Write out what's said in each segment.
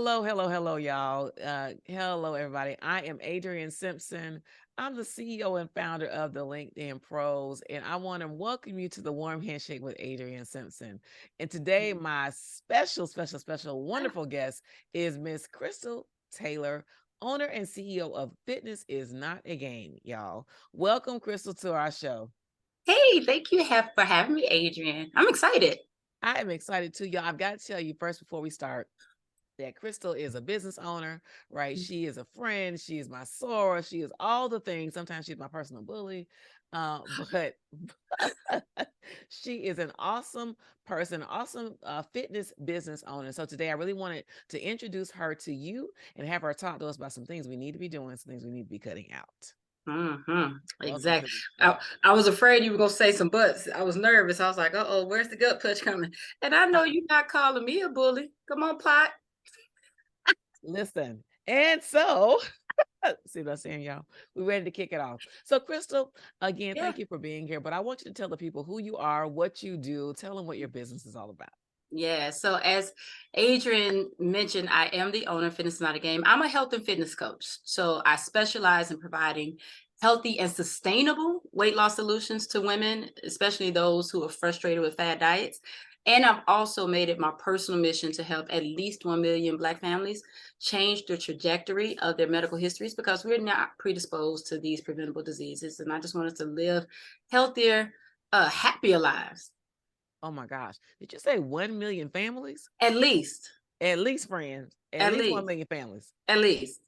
Hello, hello, hello, y'all. Hello, everybody. I am Adriane Simpson. I'm the CEO and founder of the LinkedIn Pros, and I want to welcome you to the Warm Handshake with Adriane Simpson. And today, my special, wonderful guest is Miss Krystal Taylor, owner and CEO of Fitness is Not a Game, y'all. Welcome, Krystal, to our show. Hey, thank you for having me, Adrian. I'm excited. I am excited too, y'all. I've got to tell you first before we start that Krystal is a business owner, right? She is a friend. She is my Sora. She is all the things. Sometimes she's my personal bully, but she is an awesome person, awesome fitness business owner. So today I really wanted to introduce her to you and have her talk to us about some things we need to be doing, some things we need to be cutting out. Welcome to Exactly. the I, show. I was afraid you were gonna say some buts. I was nervous. I was like, "Uh-oh, where's the gut punch coming?" And I know you're not calling me a bully. Come on, Pot. Listen, and so see what I'm saying, y'all? We're ready to kick it off. So, Krystal, again, Yeah. thank you for being here. But I want you to tell the people who you are, what you do, tell them what your business is all about. Yeah. So as Adrian mentioned, I am the owner of Fitness is Not a Game. I'm a health and fitness coach. So I specialize in providing healthy and sustainable weight loss solutions to women, especially those who are frustrated with fad diets. And I've also made it my personal mission to help at least 1 million Black families change the trajectory of their medical histories because we're not predisposed to these preventable diseases. And I just want us to live healthier, happier lives. Oh my gosh. Did you say 1 million families? At least, At least friends, at at least 1 least. million families. At least.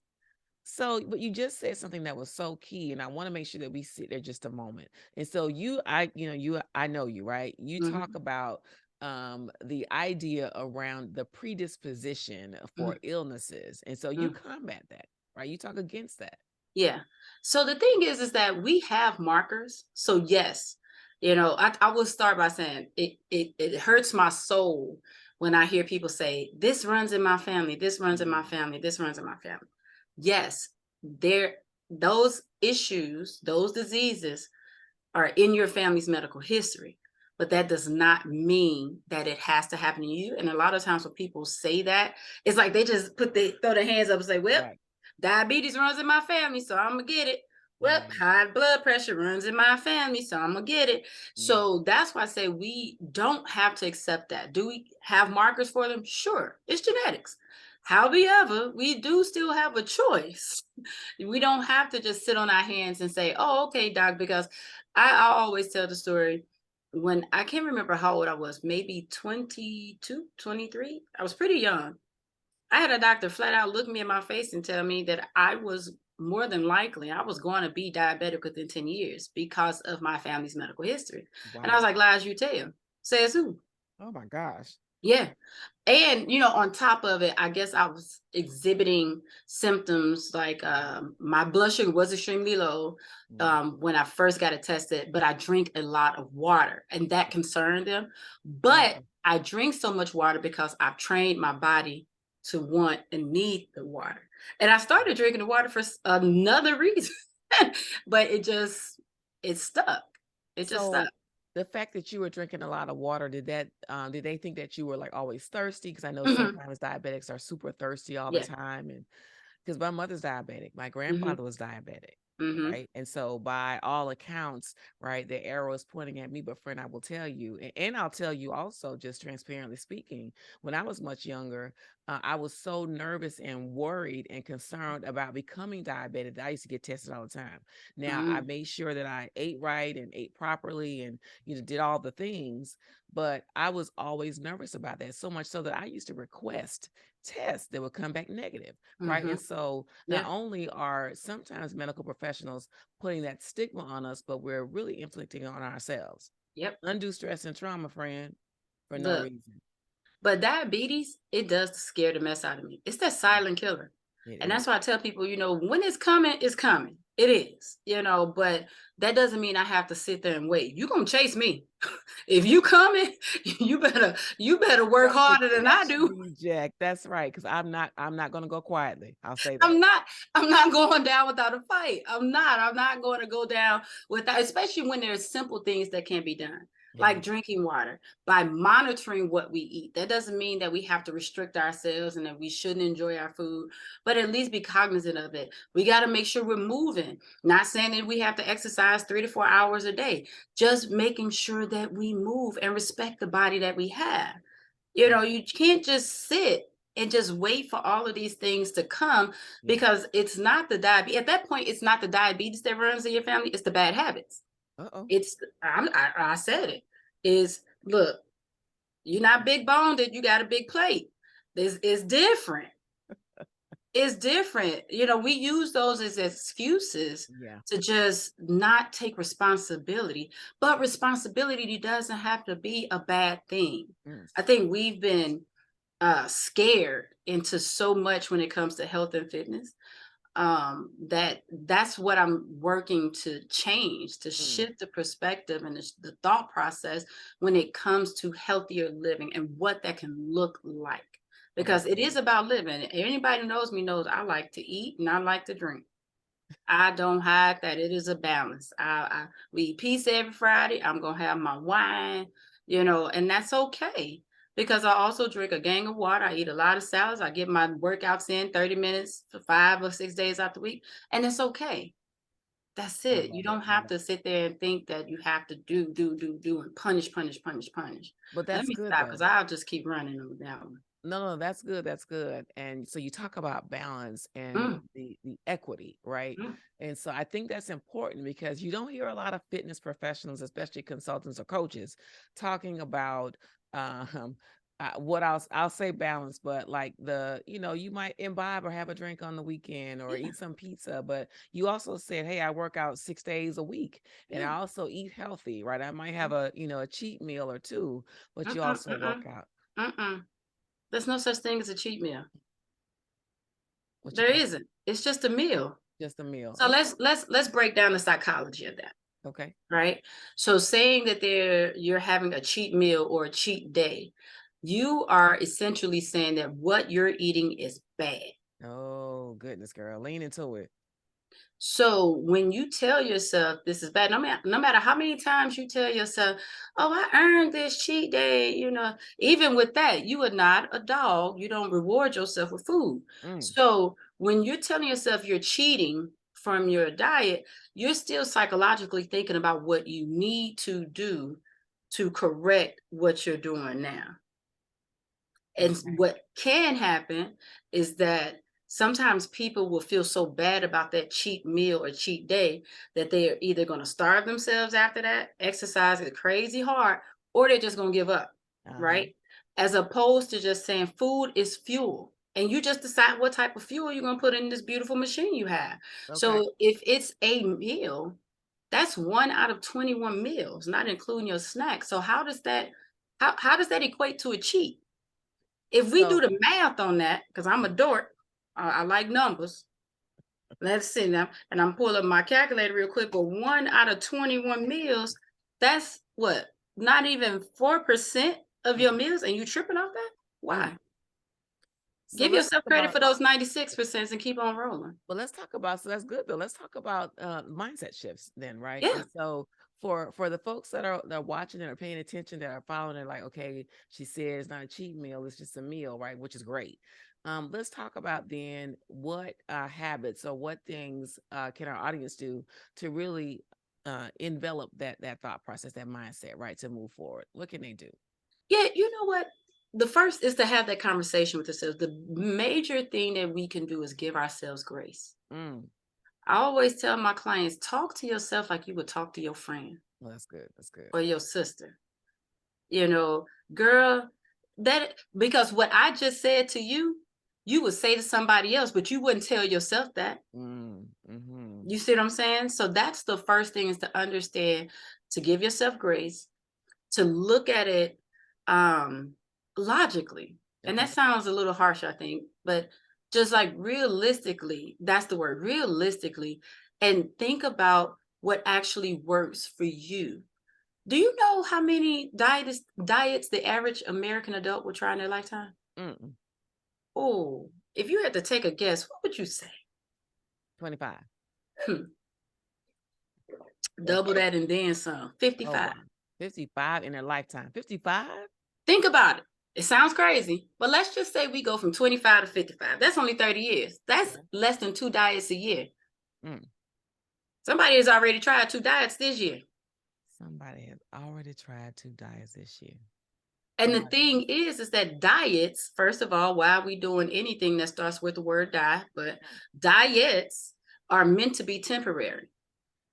So, but you just said something that was so key, and I want to make sure that we sit there just a moment. And so I know you, right? You talk Mhm, about the idea around the predisposition for mhm, illnesses. And so you mm. combat that, right? You talk against that. Yeah. So the thing is that we have markers. So yes, I will start by saying it hurts my soul when I hear people say, this runs in my family, this runs in my Mhm. family, this runs in my family. Yes, there those issues, those diseases are in your family's medical history. But that does not mean that it has to happen to you. And a lot of times when people say that, it's like they just throw their hands up and say, well, Right. diabetes runs in my family, so I'm gonna get it. Well, Right. high blood pressure runs in my family, so I'm gonna get it. Yeah. So that's why I say we don't have to accept that. Do we have markers for them? Sure, it's genetics. However, we do still have a choice. We don't have to just sit on our hands and say, oh, okay, doc, because I always tell the story when I can't remember how old I was, maybe 22, 23. I was pretty young. I had a doctor flat out look me in my face and tell me that I was more than likely I was going to be diabetic within 10 years because of my family's medical history. And I was Wow. like, lies you tell. Says who? Oh my gosh. Yeah. And on top of it, I guess I was exhibiting symptoms like my blood sugar was extremely low Mm. when I first got it tested, but I drink a lot of water and that concerned them. But Mhm. I drink so much water because I've trained my body to want and need the water. And I started drinking the water for another reason, but it stuck. It just stuck. So the fact that you were drinking a lot of water, did they think that you were like always thirsty? Because I know Hmm. sometimes diabetics are super thirsty all the Yeah. time. And because my mother's diabetic, my Hmm. grandfather was diabetic. Hmm. Right. And so, by all accounts, right, the arrow is pointing at me. But, friend, I will tell you, and I'll tell you also, just transparently speaking, when I was much younger, I was so nervous and worried and concerned about becoming diabetic that I used to get tested all the time. Now, I Hmm. made sure that I ate right and ate properly and, did all the things. But I was always nervous about that, so much so that I used to request tests that would come back negative. Right. Hmm. And so not Yeah. only are sometimes medical professionals putting that stigma on us, but we're really inflicting on ourselves. Yep. Undue stress and trauma, friend, for no Look, reason. but diabetes, it does scare the mess out of me. It's that silent killer. It And is. that's why I tell people, when it's coming, it's coming. It is, but that doesn't mean I have to sit there and wait. You're gonna chase me. If you coming, you better work Better harder than I catch do. me, Jack. That's right. Because I'm not gonna go quietly. I'll say I'm that. not, I'm not going down without a fight. I'm not going to go down without, especially when there's simple things that can be done. Yeah. like drinking water, by monitoring what we eat. That doesn't mean that we have to restrict ourselves and that we shouldn't enjoy our food, but at least be cognizant of it. We got to make sure we're moving. Not saying that we have to exercise 3 to 4 hours a day, just making sure that we move and respect the body that we have. You can't just sit and just wait for all of these things to come, Yeah. because it's not the diabetes. At that point, it's not the diabetes that runs in your family, it's the bad habits. Uh-oh. I said it. Is look, you're not big boned, you got a big plate. This is different. It's different. We use those as excuses Yeah. to just not take responsibility. But responsibility doesn't have to be a bad thing. Mm. I think we've been scared into so much when it comes to health and fitness, that's what I'm working to change, to Mm. shift the perspective and the thought process when it comes to healthier living and what that can look like, Well, because that's it good. is about living. Anybody who knows me knows I like to eat and I like to drink. I don't hide that. It is a balance. We eat pizza every Friday. I'm gonna have my wine, and that's okay, because I also drink a gang of water. I eat a lot of salads. I get my workouts in 30 minutes for 5 or 6 days out the week, and it's okay. That's I it. You love it. don't I have love to sit there and think that you have to do, and punish, punish, punish, punish. But Let that's me good stop, because though. I'll just keep running on that one. No, that's good. That's good. And so you talk about balance and Mm, the equity, right? mm, And so I think that's important because you don't hear a lot of fitness professionals, especially consultants or coaches, talking about um what I'll say balance, but like you might imbibe or have a drink on the weekend or yeah, eat some pizza, but you also said, hey, I work out 6 days a week and yeah. I also eat healthy, right? I might have a cheat meal or two, but you Mm-mm, also mm-mm, work out. mm-mm. There's no such thing as a cheat meal. What you There call isn't. It's just a meal. Just a meal. So let's break down the psychology of that, Okay. right? So saying that you're having a cheat meal or a cheat day, you are essentially saying that what you're eating is bad. Oh, goodness, girl. Lean into it. So when you tell yourself this is bad, no matter how many times you tell yourself, "Oh, I earned this cheat day," even with that, you are not a dog. You don't reward yourself with food. Mm, So when you're telling yourself you're cheating from your diet, you're still psychologically thinking about what you need to do to correct what you're doing now. And okay. what can happen is that sometimes people will feel so bad about that cheat meal or cheat day that they're either going to starve themselves after that, exercise it crazy hard, or they're just going to give up, Uh-huh. right? As opposed to just saying food is fuel. And you just decide what type of fuel you're going to put in this beautiful machine you have. Okay. So if it's a meal, that's 1 out of 21 meals, not including your snacks. So how does that equate to a cheat? If we do So, the math on that, because I'm a yeah. dork, I like numbers. Let's see now, and I'm pulling up my calculator real quick. But 1 out of 21 meals, that's what? Not even 4% of Mm, your meals, and you tripping off that? mm. Why? So Give let's talk yourself credit about for those 96% and keep on rolling. so that's good though. Let's talk about mindset shifts then, right? Yeah, And so for the folks that are watching and are paying attention, that are following it, like, okay, she said it's not a cheat meal, it's just a meal, right? Which is great. Let's talk about then what habits or what things can our audience do to really envelop that thought process, that mindset, right? To move forward. What can they do? yeah. You know what? The first is to have that conversation with yourself. The major thing that we can do is give ourselves grace. Mm. I always tell my clients, talk to yourself like you would talk to your friend Well, that's good. That's good. or your sister. You know, girl, that because what I just said to you, you would say to somebody else, but you wouldn't tell yourself that. Mm, mm-hmm. You see what I'm saying? So that's the first thing, is to understand, to give yourself grace, to look at it um logically. And that Okay. sounds a little harsh, I think, but just like realistically, that's the word, realistically, and think about what actually works for you. Do you know how many diets the average American adult will try in their lifetime? Mm-mm. Oh, if you had to take a guess, what would you say? 25. Hmm, That's double that and then some. Oh 55. wow. 55 in their lifetime. 55? Think about it. It sounds crazy, but let's just say we go from 25 to 55. That's only 30 years. That's Okay. less than 2 diets a year. Mm. Somebody has already tried 2 diets this year. Somebody has already tried 2 diets this year. And the My thing is that diets, first of all, why are we doing anything that starts with the word die? But diets are meant to be temporary.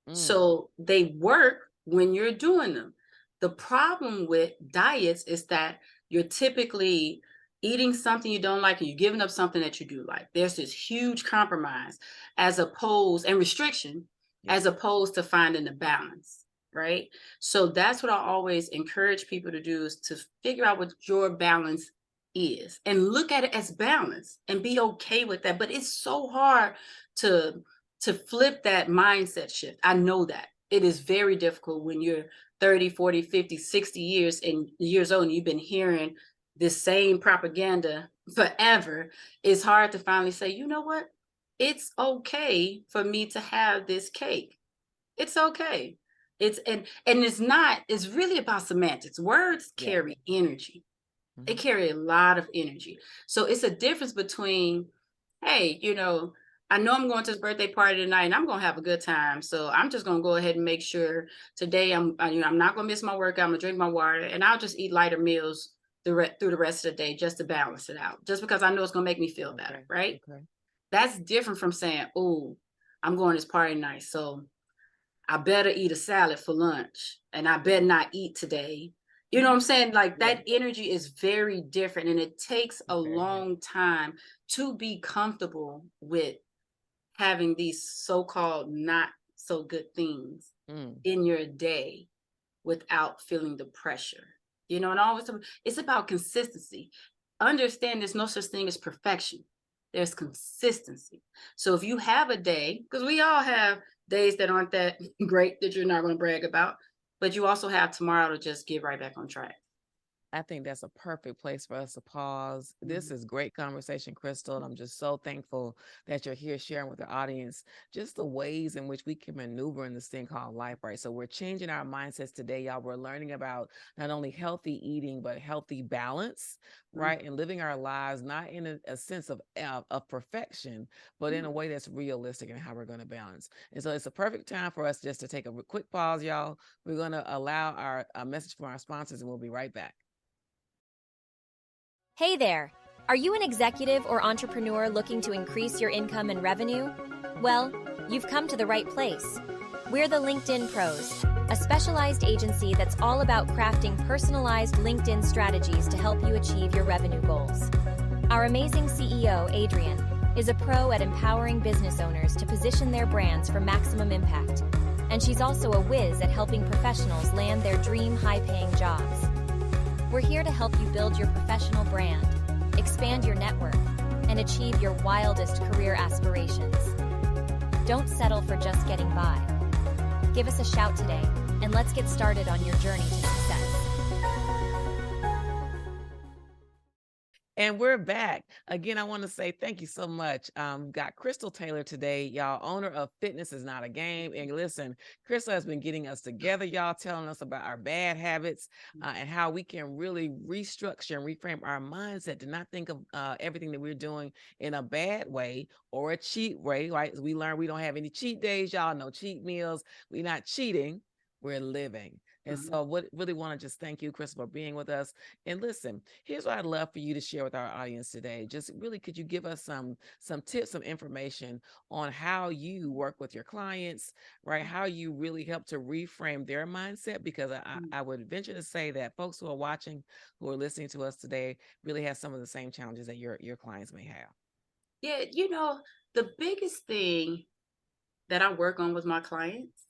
mm, So they work when you're doing them. The problem with diets is that you're typically eating something you don't like and you're giving up something that you do like. There's this huge compromise as opposed and restriction yeah. as opposed to finding the balance, right? So that's what I always encourage people to do is to figure out what your balance is and look at it as balance and be okay with that. But it's so hard to flip that mindset shift. I know that it is very difficult when you're 30, 40, 50, 60 years old and you've been hearing this same propaganda forever. It's hard to finally say, you know what? It's okay for me to have this cake. It's okay. And it's not, it's really about semantics. Words Yeah. carry energy. They Mhm. carry a lot of energy. So it's a difference between, hey, I know I'm going to this birthday party tonight and I'm going to have a good time. So I'm just going to go ahead and make sure today I'm not going to miss my workout. I'm going to drink my water and I'll just eat lighter meals through the rest of the day just to balance it out. Just because I know it's going to make me feel better, Okay. right? Okay. That's different from saying, oh, I'm going to this party tonight. So I better eat a salad for lunch and I better not eat today. You know what I'm saying? Like Yeah. that energy is very different and it takes a Very different. long time to be comfortable with having these so-called not so good things Mm. in your day without feeling the pressure. And always it's about consistency. Understand there's no such thing as perfection. There's consistency. So if you have a day, because we all have days that aren't that great that you're not going to brag about, but you also have tomorrow to just get right back on track. I think that's a perfect place for us to pause. This Mhm. is great conversation, Krystal. And I'm just so thankful that you're here sharing with the audience just the ways in which we can maneuver in this thing called life, right? So we're changing our mindsets today, y'all. We're learning about not only healthy eating, but healthy balance, right? And living our lives not in a sense of perfection, but in a way that's realistic in how we're going to balance. And so it's a perfect time for us just to take a quick pause, y'all. We're going to allow our message from our sponsors, and we'll be right back. Hey there! Are you an executive or entrepreneur looking to increase your income and revenue? Well, you've come to the right place. We're the LinkedIn Pros, a specialized agency that's all about crafting personalized LinkedIn strategies to help you achieve your revenue goals. Our amazing CEO, Adriane, is a pro at empowering business owners to position their brands for maximum impact. And she's also a whiz at helping professionals land their dream high-paying jobs. We're here to help you build your professional brand, expand your network, and achieve your wildest career aspirations. Don't settle for just getting by. Give us a shout today, and let's get started on your journey to success. And we're back. Again, I want to say thank you so much. Got Krystal Taylor today, y'all, owner of Fitness is Not a Game. And listen, Krystal has been getting us together, y'all, telling us about our bad habits and how we can really restructure and reframe our mindset to not think of everything that we're doing in a bad way or a cheat way, right? We learned we don't have any cheat days, y'all, no cheat meals. We're not cheating, we're living. And so what really want to just thank you, Krystal, for being with us. And listen, here's what I'd love for you to share with our audience today. Just really, could you give us some tips, some information on how you work with your clients, right? How you really help to reframe their mindset? Because I would venture to say that folks who are watching, who are listening to us today, really have some of the same challenges that your clients may have. Yeah, the biggest thing that I work on with my clients,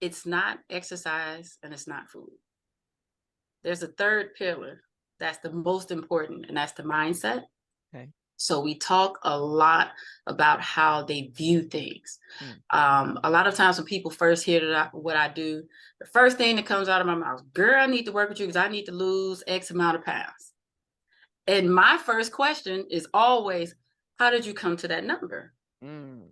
it's not exercise and it's not food. There's a third pillar that's the most important, and that's the mindset. Okay. So we talk a lot about how they view things. Mm. A lot of times when people first hear what I do, the first thing that comes out of my mouth, girl, I need to work with you because I need to lose X amount of pounds. And my first question is always, how did you come to that number? Mm.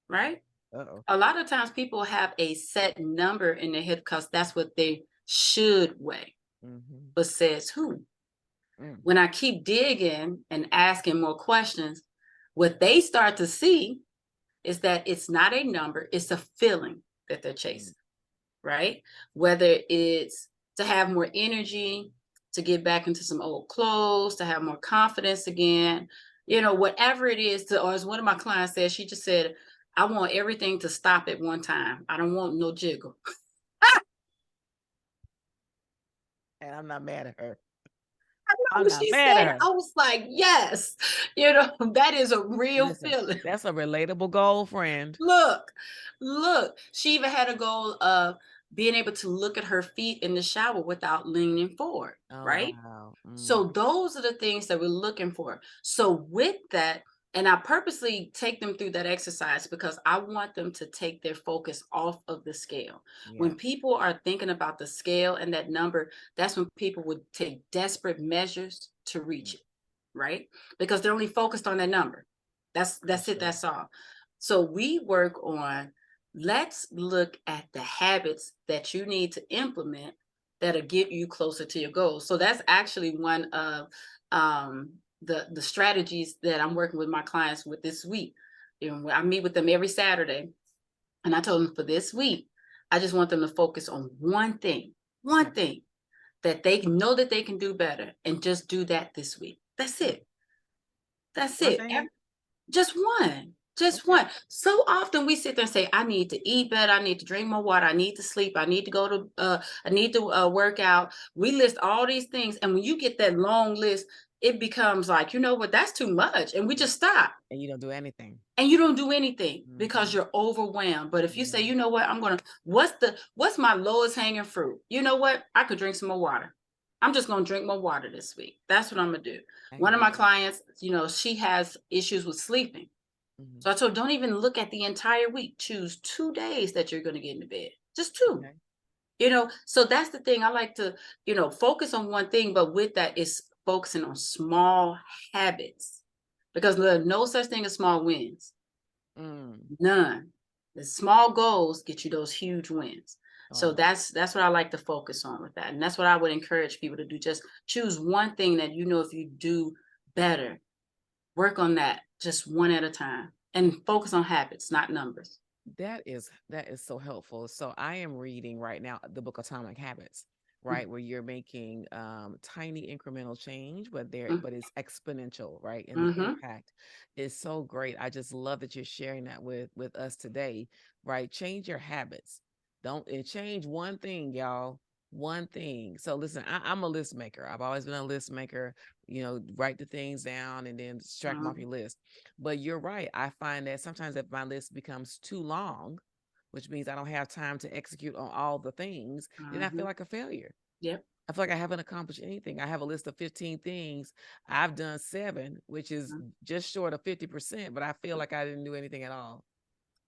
Right? Uh-oh. A lot of times people have a set number in their head because that's what they should weigh, but says who. When I keep digging and asking more questions, what they start to see is that it's not a number, it's a feeling that they're chasing, right? Whether it's to have more energy, to get back into some old clothes, to have more confidence again, you know, whatever it is, or as one of my clients said, she just said, I want everything to stop at one time. I don't want no jiggle. And I'm not mad at her. When she said, I was like, yes, you know, that is a real feeling. That's a relatable goal, friend. Look, she even had a goal of being able to look at her feet in the shower without leaning forward, right? Wow. So those are the things that we're looking for. So with that, and I purposely take them through that exercise because I want them to take their focus off of the scale. When people are thinking about the scale and that number, that's when people would take desperate measures to reach it, right? Because they're only focused on that number. That's it, that's all. So we work on, let's look at the habits that you need to implement that'll get you closer to your goals. So that's actually one of the strategies that I'm working with my clients with this week. You know, I meet with them every Saturday, and I told them for this week, I just want them to focus on one thing that they know that they can do better, and just do that this week. That's it. That's it. Just one. Just one. So often we sit there and say, I need to eat better. I need to drink more water. I need to sleep. I need to go to, I need to work out. We list all these things. And when you get that long list, it becomes like, you know what, that's too much. And we just stop. And you don't do anything. And you don't do anything because you're overwhelmed. But if you say, you know what, what's my lowest hanging fruit? You know what? I could drink some more water. I'm just going to drink more water this week. That's what I'm going to do. One of my clients, you know, she has issues with sleeping. So I told her, don't even look at the entire week. Choose 2 days that you're going to get into bed. Just 2. You know, so that's the thing. I like to, you know, focus on one thing, but with that is focusing on small habits, because there's no such thing as small wins. None. The small goals get you those huge wins. So that's what I like to focus on with that. And that's what I would encourage people to do. Just choose one thing that, you know, if you do better, work on that just one at a time, and focus on habits, not numbers. That is so helpful. So I am reading right now the book Atomic Habits, right? Where you're making tiny incremental change, but it's exponential, right? And the impact is so great. I just love that you're sharing that with us today, right? Change your habits. And change one thing, y'all. One thing. So listen, I'm a list maker. I've always been a list maker, you know, write the things down and then strike them off your list. But you're right. I find that sometimes if my list becomes too long, which means I don't have time to execute on all the things, then I feel like a failure. Yep. I feel like I haven't accomplished anything. I have a list of 15 things. I've done 7, which is just short of 50%, but I feel like I didn't do anything at all.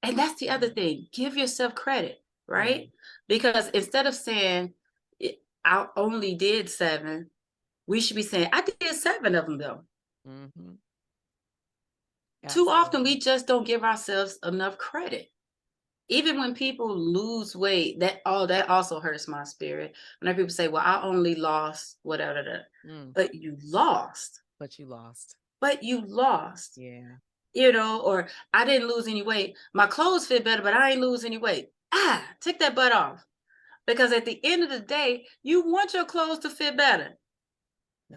And that's the other thing. Give yourself credit, right? Because instead of saying, I only did 7, we should be saying, I did 7 of them though. Too often we just don't give ourselves enough credit. Even when people lose weight, that also hurts my spirit. When people say, well, I only lost whatever, but you lost. Yeah. You know, or I didn't lose any weight. My clothes fit better, but I ain't lose any weight. Take that butt off. Because at the end of the day, you want your clothes to fit better.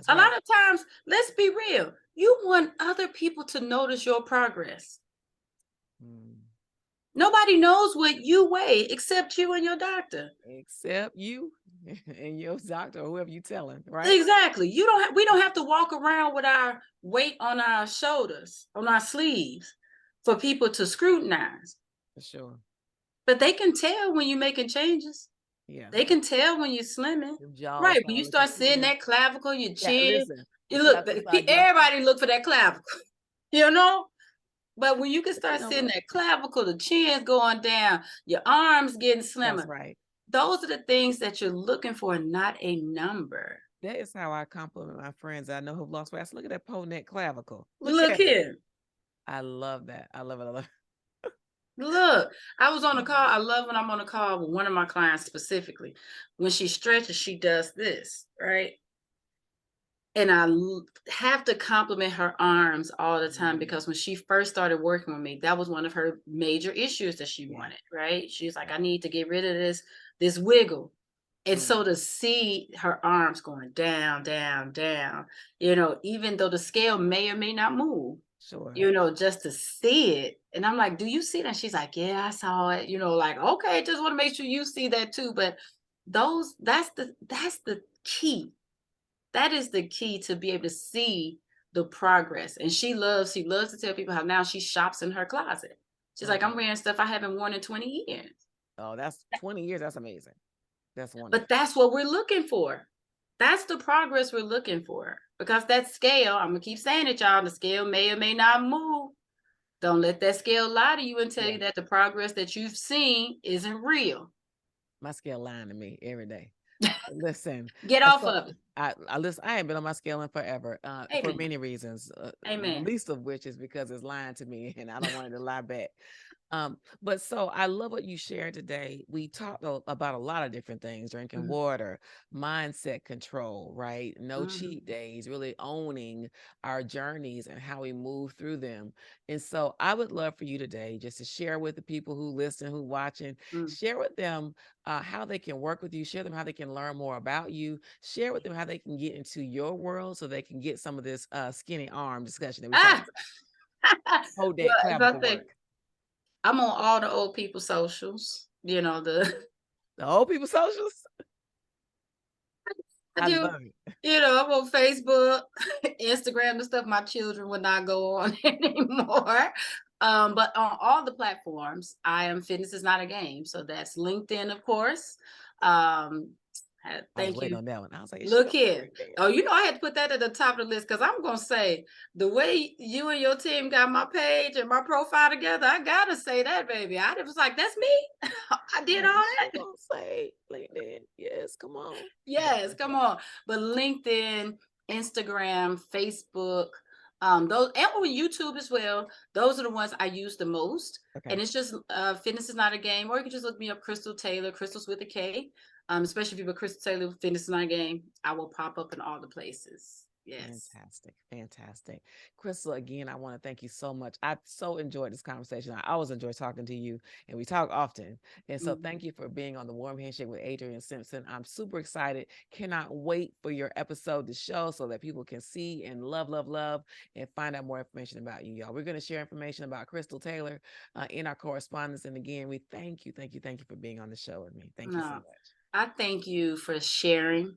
A lot of times, let's be real, you want other people to notice your progress. Nobody knows what you weigh except you and your doctor. Except you and your doctor, or whoever you telling, right? Exactly. We don't have to walk around with our weight on our shoulders, on our sleeves, for people to scrutinize. For sure. But they can tell when you're making changes. Yeah. They can tell when you're slimming. Right. When you start seeing that clavicle, your chin, you look, everybody look for that clavicle, you know? But when you can start seeing that clavicle, the chin's going down, your arms getting slimmer. That's right. Those are the things that you're looking for, not a number. That is how I compliment my friends I know who've lost weight. I say, look at that pole neck clavicle. Look here. I love that. I love it. Look, I was on a call. I love when I'm on a call with one of my clients specifically. When she stretches, she does this, right? And have to compliment her arms all the time because when she first started working with me, that was one of her major issues that she wanted, right? She's like, I need to get rid of this wiggle. And so to see her arms going down, down, down, even though the scale may or may not move, Sure. just to see it. And I'm like, do you see that? She's like, yeah, I saw it, like, okay, just want to make sure you see that too. But that's the key. That is the key to be able to see the progress. And she loves to tell people how now she shops in her closet. She's like, I'm wearing stuff I haven't worn in 20 years. Oh, that's 20 years. That's amazing. That's wonderful. But that's what we're looking for. That's the progress we're looking for. Because that scale, I'm going to keep saying it, y'all, the scale may or may not move. Don't let that scale lie to you and tell you that the progress that you've seen isn't real. My scale lying to me every day. Listen, get off of it. I ain't been on my scale in forever for many reasons. Amen. Least of which is because it's lying to me and I don't want it to lie back. But so I love what you shared today. We talked about a lot of different things: drinking water, mindset control, right? No cheat days, really owning our journeys and how we move through them. And so I would love for you today just to share with the people who listen, who watching, share with them how they can work with you, share them how they can learn more about you, share with them how they can get into your world so they can get some of this skinny arm discussion that we talked about. Hold that clavicle work. I'm on all the old people socials, the old people socials. I do. I'm on Facebook, Instagram, the stuff my children would not go on anymore. But on all the platforms, I am Fitness is Not a Game. So that's LinkedIn, of course. Thank you. On that one. I was like, look here. Oh, I had to put that at the top of the list because I'm going to say the way you and your team got my page and my profile together, I got to say that, baby. I was like, that's me. I did all that. Don't say LinkedIn. Yes, come on. Yes, come on. But LinkedIn, Instagram, Facebook, those, and on YouTube as well. Those are the ones I use the most. Okay. And it's just Fitness is Not a Game, or you can just look me up, Krystal Taylor, Krystal's with a K. Especially if you have a Krystal Taylor, Fitness is Not a Game, I will pop up in all the places. Yes. Fantastic. Krystal, again, I want to thank you so much. I so enjoyed this conversation. I always enjoy talking to you, and we talk often. And so thank you for being on the Warm Handshake with Adriane Simpson. I'm super excited. Cannot wait for your episode to show so that people can see and love, and find out more information about you, y'all. We're going to share information about Krystal Taylor in our correspondence. And again, we thank you for being on the show with me. Thank you so much. I thank you for sharing,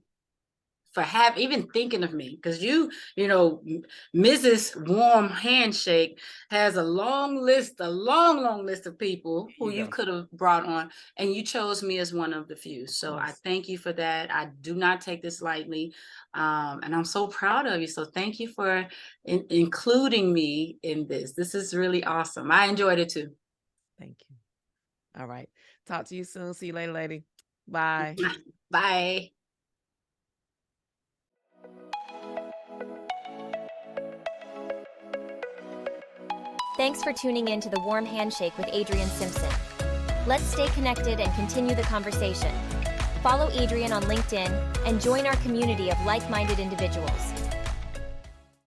for even thinking of me, because Mrs. Warm Handshake has a long list of people who you could have brought on, and you chose me as one of the few. So I thank you for that. I do not take this lightly, and I'm so proud of you. So thank you for including me in this. This is really awesome. I enjoyed it too. Thank you. All right. Talk to you soon. See you later, lady. Bye. Bye. Thanks for tuning in to the Warm Handshake with Adriane Simpson. Let's stay connected and continue the conversation. Follow Adriane on LinkedIn and join our community of like-minded individuals.